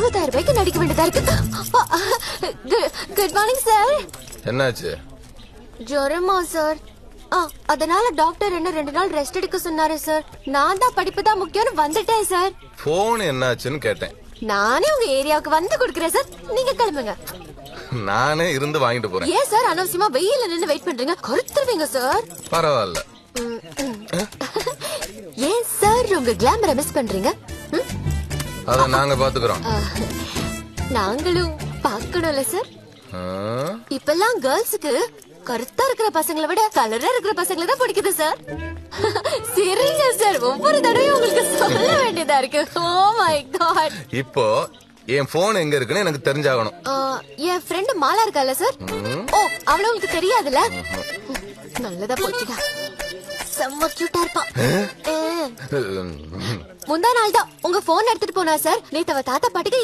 20,000 ரூபாய்க்கு நடிக்க வேண்டியதா இருக்கு. Good morning sir. என்னாச்சு? ஜுரமா சார்? அதனால டாக்டர் என்ன 2 நாள் ரெஸ்ட் எடுக்க சொன்னாரு சார். நான் தான் படிப்பு தான் முக்கியம்னு வந்துட்டேன் சார். போன் என்னாச்சுன்னு கேட்டேன். நானே உங்க ஏரியாவுக்கு வந்து கொடுக்கறேன் சார். நீங்க கிளம்புங்க. நானே இருந்து வாங்கிட்டு போறேன். ஏன் சார் அனாவசியமா வெயில நின்னு வெயிட் பண்றீங்க? கருத்துருவீங்க சார். பரவாயில்ல. ஏன் சார் உங்க கிளாமரை மிஸ் பண்றீங்க? அத நாங்க பாத்துக்கிறோம். நாங்களும் பாக்கணும்ல சார். இப்பெல்லாம் கேர்ள்ஸுக்கு கருத்தா இருக்கிற பசங்களை விட கலரா இருக்கிற பசங்களை தான் பிடிக்குது சார். சரிங்க சார், ஒவ்வொரு தடவையும் உங்களுக்கு சொல்ல வேண்டியதா இருக்கு. Oh my God. இப்போ என் போன் எங்க இருக்குன்னு எனக்கு தெரிஞ்சாகணும். என் ஃப்ரெண்ட் மாலா இருக்கால சார். ஓ, அவள உங்களுக்கு தெரியாதுல? நல்லதா போச்சுடா. செம்ம கியூட்டா இருப்பா. முந்தா நாள் தான் உங்க போன் எடுத்துட்டு போனா சார். நேத்து அவ தாத்தா பாட்டிக்கு